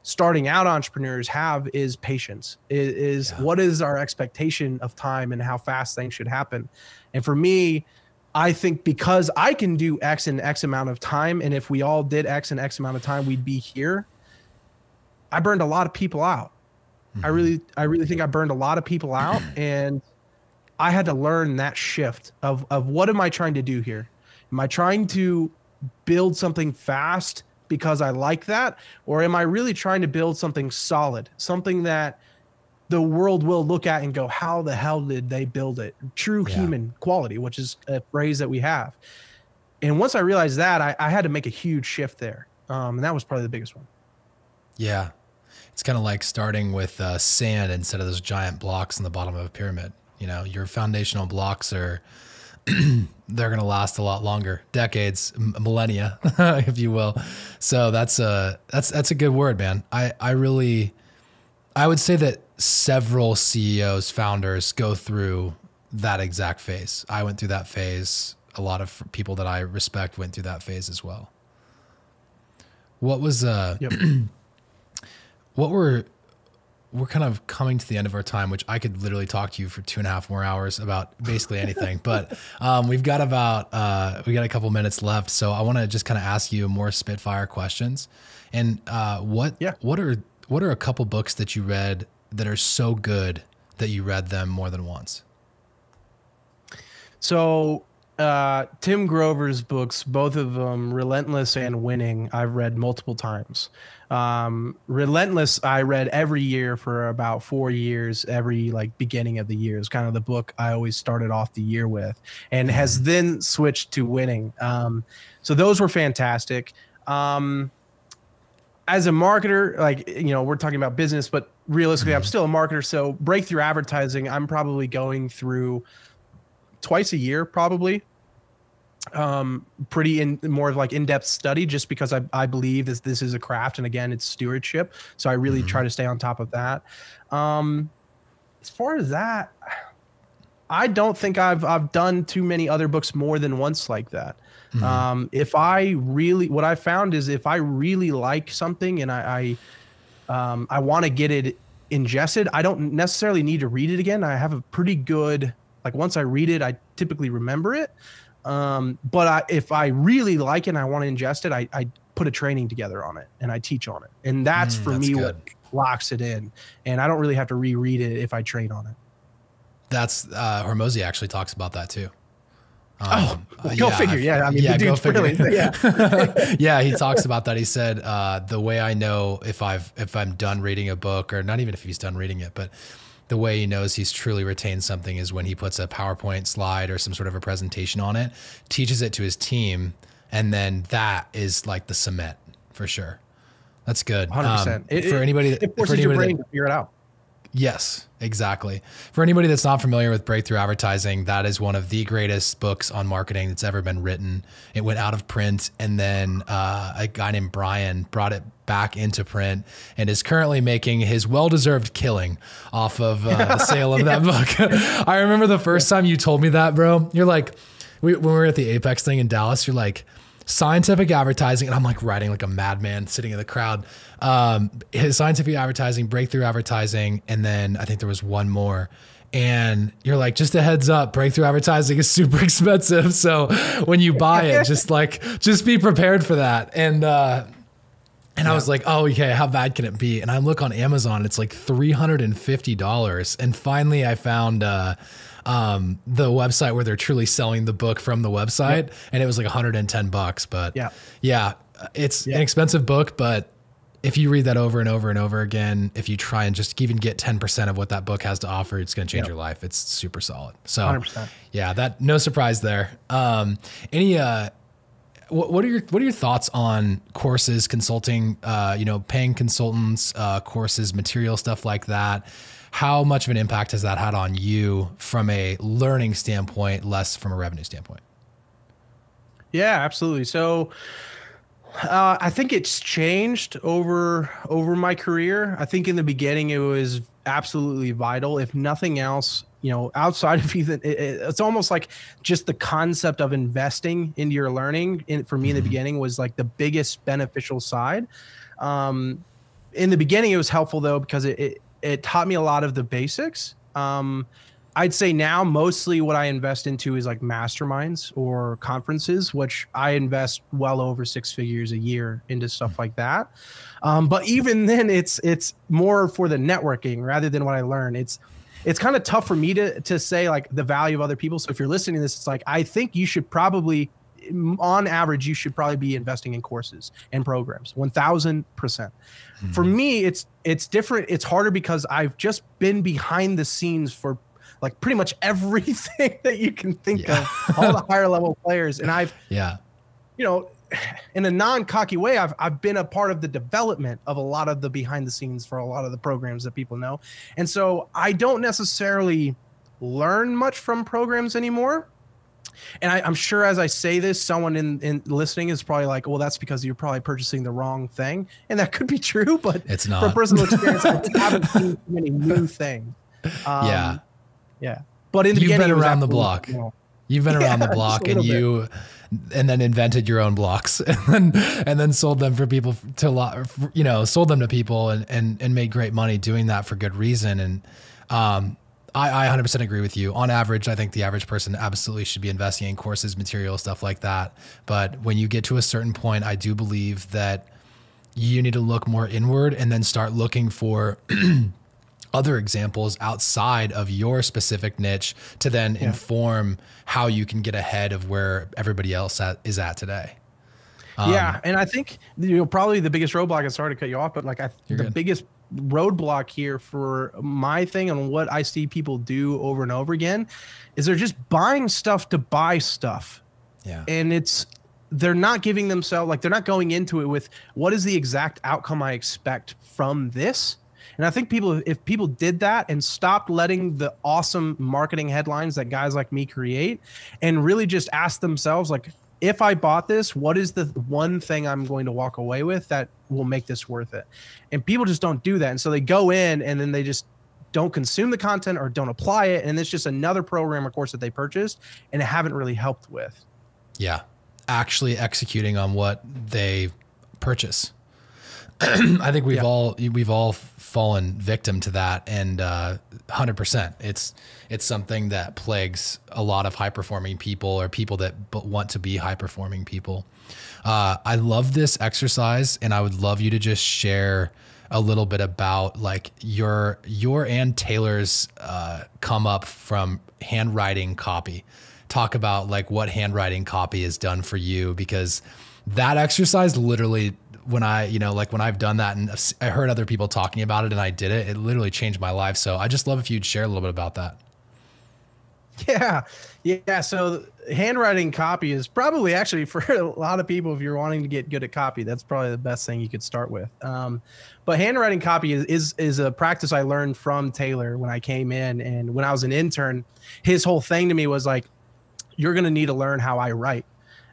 Speaker 2: starting out entrepreneurs, have, is patience. What is our expectation of time and how fast things should happen? And for me, I think because I can do X in X amount of time, and if we all did X in X amount of time, we'd be here. I burned a lot of people out. I really think I burned a lot of people out, and I had to learn that shift of what am I trying to do here? Am I trying to build something fast because I like that? Or am I really trying to build something solid, something that the world will look at and go, how the hell did they build it? True human quality, which is a phrase that we have. And once I realized that, I had to make a huge shift there. And that was probably the biggest one. Yeah.
Speaker 1: It's kind of like starting with sand instead of those giant blocks in the bottom of a pyramid. You know, your foundational blocks are, they're going to last a lot longer, decades, millennia, if you will. So that's a good word, man. I would say that several CEOs, founders go through that exact phase. I went through that phase. A lot of people that I respect went through that phase as well. What was,
Speaker 2: Yep.
Speaker 1: what we're kind of coming to the end of our time, which I could literally talk to you for 2.5 more hours about basically anything, but we've got we got a couple minutes left. So I want to just kind of ask you more spitfire questions. And what are a couple books that you read that are so good that you read them more than once?
Speaker 2: So Tim Grover's books, both of them, Relentless and Winning, I've read multiple times. Relentless, I read every year for about 4 years, every like beginning of the year. It's kind of the book I always started off the year with, and has then switched to Winning. So those were fantastic. As a marketer, like, you know, we're talking about business, but realistically, I'm still a marketer. So breakthrough advertising, I'm probably going through twice a year, probably. Pretty more of like in-depth study, just because I believe this is a craft, and again, it's stewardship. So I really try to stay on top of that. As far as that, I don't think I've done too many other books more than once like that. If I really, what I found is if I really like something and I want to get it ingested, I don't necessarily need to read it again. I have a pretty good, like, once I read it, I typically remember it. But if I really like it and I want to ingest it, I put a training together on it and I teach on it. And that's for me what locks it in. And I don't really have to reread it if I train on it.
Speaker 1: That's Hormozy actually talks about that too.
Speaker 2: Go figure. Yeah, I mean, the dude's brilliant. Yeah.
Speaker 1: Yeah, he talks about that. He said the way I know if I'm done reading a book, or not even if he's done reading it, but the way he knows he's truly retained something is when he puts a PowerPoint slide or some sort of a presentation on it, teaches it to his team, and then that is like the cement for sure. That's good.
Speaker 2: 100%.
Speaker 1: For anybody
Speaker 2: it forces your brain to figure it out.
Speaker 1: Yes, exactly. For anybody that's not familiar with breakthrough advertising, that is one of the greatest books on marketing that's ever been written. It went out of print, and then a guy named Brian brought it back into print and is currently making his well-deserved killing off of the sale of that book. I remember the first time you told me that, bro. You're like, when we were at the Apex thing in Dallas, you're like, scientific advertising, and I'm like writing like a madman sitting in the crowd. His scientific advertising, breakthrough advertising, and then I think there was one more. And you're like, just a heads up, breakthrough advertising is super expensive. So when you buy it, just be prepared for that. And I was like, oh, okay, how bad can it be? And I look on Amazon, it's like $350. And finally I found the website where they're truly selling the book from the website, and it was like $110. But yeah, it's an expensive book, but if you read that over and over and over again, if you try and just even get 10% of what that book has to offer, it's going to change your life. It's super solid. So
Speaker 2: 100%.
Speaker 1: Yeah, that no surprise there. What are your thoughts on courses, consulting, paying consultants, courses, material, stuff like that? How much of an impact has that had on you from a learning standpoint, less from a revenue standpoint?
Speaker 2: Yeah, absolutely. So I think it's changed over my career. I think in the beginning it was absolutely vital. If nothing else, outside of even, it's almost like just the concept of investing into your learning for me in the beginning was like the biggest beneficial side. In the beginning it was helpful though, because it taught me a lot of the basics. I'd say now mostly what I invest into is like masterminds or conferences, which I invest well over 6 figures a year into stuff like that. But even then it's more for the networking rather than what I learn. It's kind of tough for me to say like the value of other people. So if you're listening to this, it's like, I think you should probably, on average, you should probably be investing in courses and programs, 1000%. For me, it's different. It's harder because I've just been behind the scenes for like pretty much everything that you can think of, all the higher level players. And I've, in a non-cocky way, I've been a part of the development of a lot of the behind the scenes for a lot of the programs that people know. And so I don't necessarily learn much from programs anymore. And I'm sure as I say this, someone in listening is probably like, well, that's because you're probably purchasing the wrong thing. And that could be true, but
Speaker 1: it's not.
Speaker 2: From personal experience, I haven't seen too many new things. Yeah. But in the
Speaker 1: You've
Speaker 2: beginning,
Speaker 1: been around the block. You've been around the
Speaker 2: just
Speaker 1: block
Speaker 2: a
Speaker 1: and
Speaker 2: little bit.
Speaker 1: and then invented your own blocks and then sold them for people sold them to people and made great money doing that for good reason. And, I 100% agree with you. On average, I think the average person absolutely should be investing in courses, material, stuff like that. But when you get to a certain point, I do believe that you need to look more inward and then start looking for other examples outside of your specific niche to then inform how you can get ahead of where everybody else is at today.
Speaker 2: Yeah. And I think, probably the biggest roadblock, I'm sorry to cut you off, but like the biggest roadblock here for my thing and what I see people do over and over again is they're just buying stuff to buy stuff.
Speaker 1: Yeah.
Speaker 2: And they're not giving themselves, like, they're not going into it with what is the exact outcome I expect from this. And I think if people did that and stopped letting the awesome marketing headlines that guys like me create and really just ask themselves, like, if I bought this, what is the one thing I'm going to walk away with that will make this worth it? And people just don't do that. And so they go in and then they just don't consume the content or don't apply it. And it's just another program or course that they purchased and haven't really helped with. Yeah.
Speaker 1: Actually executing on what they purchase. I think we've all fallen victim to that, and 100%. It's something that plagues a lot of high performing people or people that want to be high performing people. I love this exercise, and I would love you to just share a little bit about like your and Taylor's come up from handwriting copy. Talk about like what handwriting copy has done for you, because that exercise literally, when I've done that and I heard other people talking about it and I did it, it literally changed my life. So I just love if you'd share a little bit about that.
Speaker 2: Yeah. So handwriting copy is probably actually for a lot of people, if you're wanting to get good at copy, that's probably the best thing you could start with. But handwriting copy is a practice I learned from Taylor when I came in. And when I was an intern, his whole thing to me was like, you're going to need to learn how I write.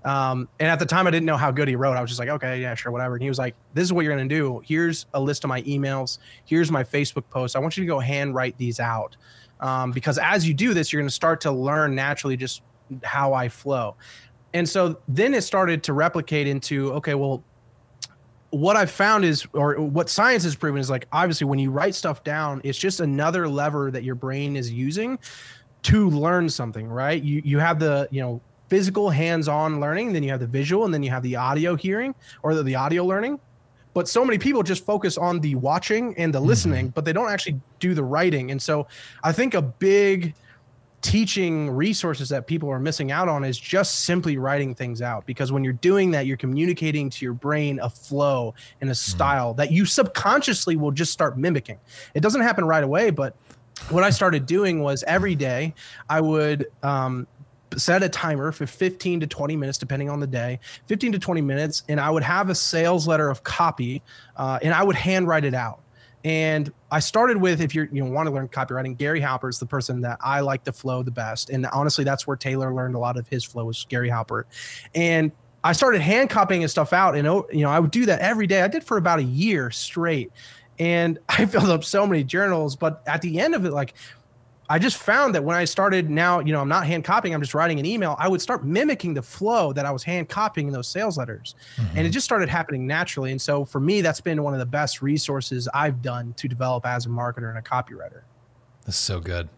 Speaker 2: And at the time I didn't know how good he wrote. I was just like, okay, yeah, sure, whatever. And he was like, this is what you're going to do. Here's a list of my emails. Here's my Facebook posts. I want you to go handwrite these out. Because as you do this, you're going to start to learn naturally just how I flow. And so then it started to replicate into, okay, well, what I've found is, or what science has proven is, like, obviously when you write stuff down, it's just another lever that your brain is using to learn something, right? You have the, physical hands-on learning, then you have the visual, and then you have the audio hearing or the audio learning. But so many people just focus on the watching and the listening, but they don't actually do the writing. And so I think a big teaching resources that people are missing out on is just simply writing things out, because when you're doing that, you're communicating to your brain a flow and a style that you subconsciously will just start mimicking. It doesn't happen right away, but what I started doing was every day I would set a timer for 15 to 20 minutes, depending on the day, 15 to 20 minutes. And I would have a sales letter of copy and I would handwrite it out. And I started with, if you want to learn copywriting, Gary Halpert is the person that I like to flow the best. And honestly, that's where Taylor learned a lot of his flow, was Gary Halpert. And I started hand copying his stuff out. And, I would do that every day. I did for about a year straight. And I filled up so many journals. But at the end of it, like, I just found that when I started now, I'm not hand copying, I'm just writing an email, I would start mimicking the flow that I was hand copying in those sales letters. And it just started happening naturally. And so for me, that's been one of the best resources I've done to develop as a marketer and a copywriter.
Speaker 1: That's so good.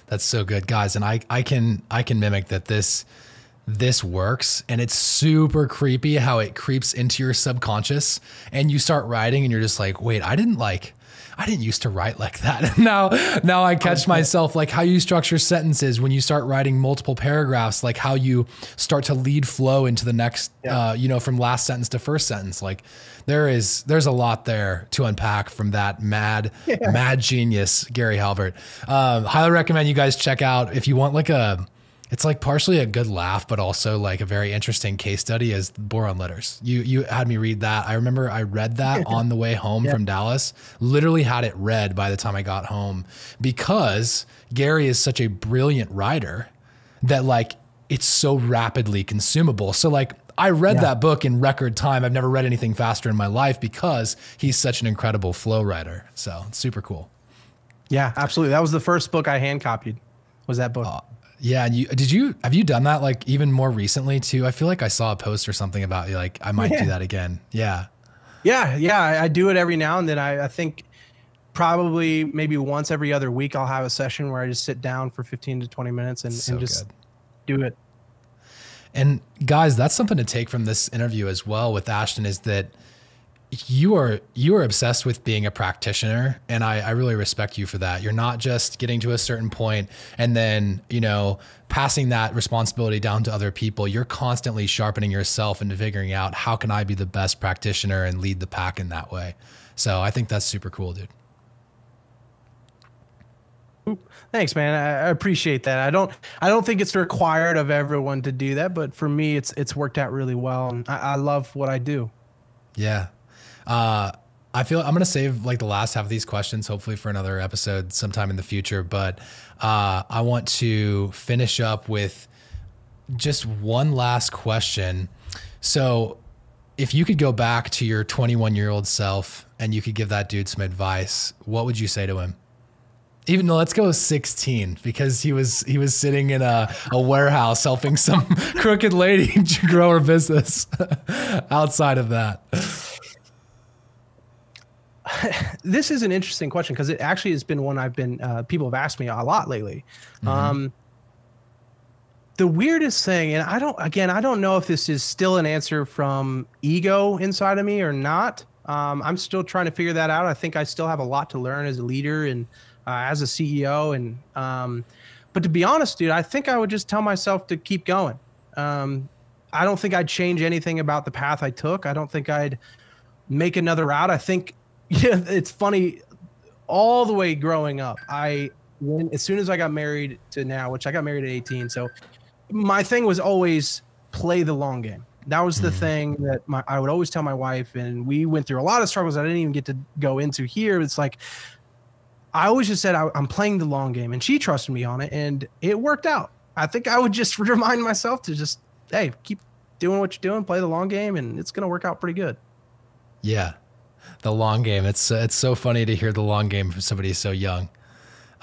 Speaker 1: That's so good, guys. And I can mimic that this works, and it's super creepy how it creeps into your subconscious and you start writing and you're just like, wait, I didn't used to write like that. Now I catch myself, like how you structure sentences when you start writing multiple paragraphs, like how you start to lead flow into the next, from last sentence to first sentence. Like there's a lot there to unpack from that mad genius, Gary Halpert. Highly recommend you guys check out, if you want it's like partially a good laugh, but also like a very interesting case study, is Boron Letters. You had me read that. I remember I read that on the way home from Dallas, literally had it read by the time I got home, because Gary is such a brilliant writer that like it's so rapidly consumable. So like I read that book in record time. I've never read anything faster in my life because he's such an incredible flow writer. So it's super cool.
Speaker 2: Yeah, absolutely. That was the first book I hand copied, was that book.
Speaker 1: Yeah. And have you done that like even more recently too? I feel like I saw a post or something about you. Like I might do that again. Yeah.
Speaker 2: Yeah. I do it every now and then. I think probably maybe once every other week, I'll have a session where I just sit down for 15 to 20 minutes and just do it.
Speaker 1: And guys, that's something to take from this interview as well with Ashton, is that you are obsessed with being a practitioner. And I really respect you for that. You're not just getting to a certain point and then, passing that responsibility down to other people. You're constantly sharpening yourself and figuring out how can I be the best practitioner and lead the pack in that way. So I think that's super cool, dude.
Speaker 2: Thanks, man. I appreciate that. I don't think it's required of everyone to do that, but for me, it's worked out really well. And I love what I do.
Speaker 1: Yeah. I feel I'm going to save like the last half of these questions, hopefully for another episode sometime in the future. But, I want to finish up with just one last question. So if you could go back to your 21-year-old self and you could give that dude some advice, what would you say to him? Even though, let's go 16, because he was sitting in a warehouse helping some crooked lady to grow her business. Outside of that,
Speaker 2: this is an interesting question because it actually has been one people have asked me a lot lately. Mm-hmm. The weirdest thing, and I don't know if this is still an answer from ego inside of me or not. I'm still trying to figure that out. I think I still have a lot to learn as a leader and as a CEO. But to be honest, dude, I think I would just tell myself to keep going. I don't think I'd change anything about the path I took. I don't think I'd make another route. I think, it's funny, all the way growing up, as soon as I got married to now, which I got married at 18. So my thing was always play the long game. That was the thing that I would always tell my wife, and we went through a lot of struggles I didn't even get to go into here. It's like, I always just said I'm playing the long game, and she trusted me on it, and it worked out. I think I would just remind myself to just, hey, keep doing what you're doing, play the long game, and it's going to work out pretty good.
Speaker 1: Yeah, the long game. It's so funny to hear the long game from somebody so young.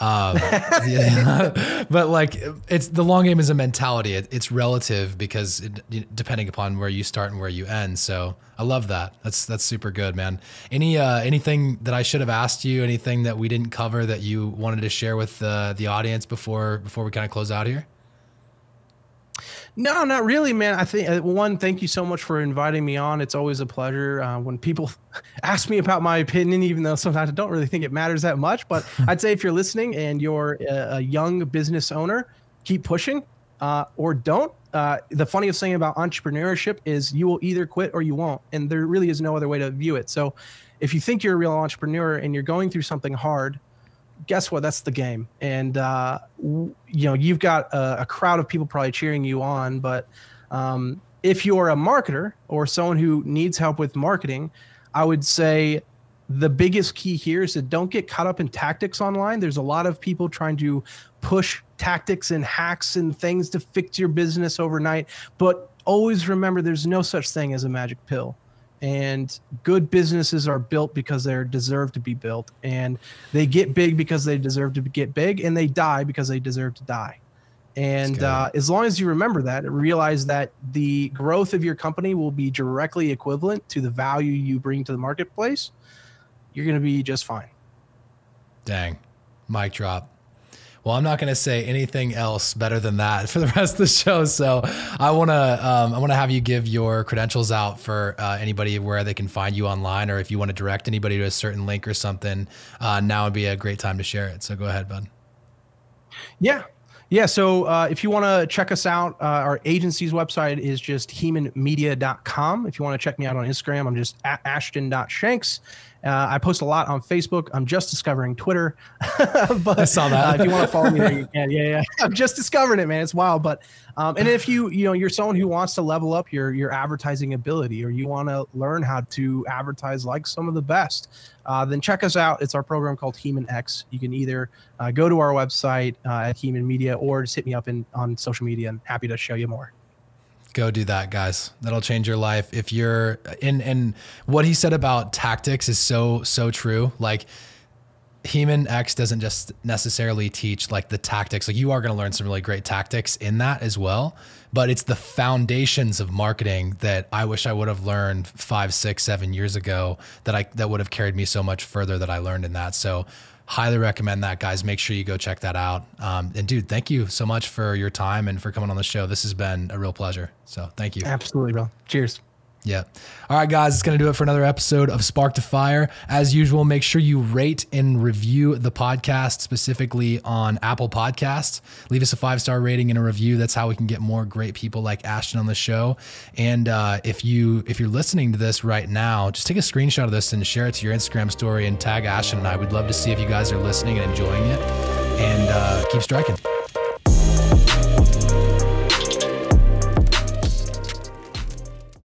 Speaker 1: Yeah. But like, it's the long game is a mentality. It's relative because depending upon where you start and where you end. So I love that. That's super good, man. Anything that I should have asked you, anything that we didn't cover that you wanted to share with the audience before we kind of close out here?
Speaker 2: No, not really, man. I think thank you so much for inviting me on. It's always a pleasure when people ask me about my opinion, even though sometimes I don't really think it matters that much. But I'd say if you're listening and you're a young business owner, keep pushing or don't. The funniest thing about entrepreneurship is you will either quit or you won't. And there really is no other way to view it. So if you think you're a real entrepreneur and you're going through something hard, guess what? That's the game. And, you've got a crowd of people probably cheering you on. But if you're a marketer or someone who needs help with marketing, I would say the biggest key here is to don't get caught up in tactics online. There's a lot of people trying to push tactics and hacks and things to fix your business overnight. But always remember, there's no such thing as a magic pill. And good businesses are built because they deserve to be built, and they get big because they deserve to get big, and they die because they deserve to die. And as long as you remember that, realize that the growth of your company will be directly equivalent to the value you bring to the marketplace, you're going to be just fine.
Speaker 1: Dang. Mic drop. Well, I'm not going to say anything else better than that for the rest of the show. So I want to have you give your credentials out for anybody where they can find you online, or if you want to direct anybody to a certain link or something, now would be a great time to share it. So go ahead, bud.
Speaker 2: Yeah. Yeah. So if you want to check us out, our agency's website is just hemonmedia.com. If you want to check me out on Instagram, I'm just at ashton.shanks. I post a lot on Facebook. I'm just discovering Twitter. But
Speaker 1: I saw that.
Speaker 2: If you want to follow me there, you can. Yeah. I'm just discovering it, man. It's wild. But and if you're someone who wants to level up your advertising ability, or you want to learn how to advertise like some of the best, then check us out. It's our program called Hemon X. You can either go to our website at Hemon Media, or just hit me up on social media, and happy to show you more.
Speaker 1: Go do that, guys. That'll change your life. If you're in what he said about tactics is so true. Like, Hemon X doesn't just necessarily teach like the tactics. Like you are going to learn some really great tactics in that as well, but it's the foundations of marketing that I wish I would have learned 5, 6, 7 years ago that would have carried me so much further that I learned in that. So highly recommend that, guys. Make sure you go check that out. And dude, thank you so much for your time and for coming on the show. This has been a real pleasure. So thank you.
Speaker 2: Absolutely, bro. Cheers.
Speaker 1: Yeah. All right, guys, it's going to do it for another episode of Spark to Fire. As usual, make sure you rate and review the podcast, specifically on Apple Podcasts. Leave us a 5-star rating and a review. That's how we can get more great people like Ashton on the show. And if you're listening to this right now, just take a screenshot of this and share it to your Instagram story and tag Ashton and I. We'd love to see if you guys are listening and enjoying it. And keep striking.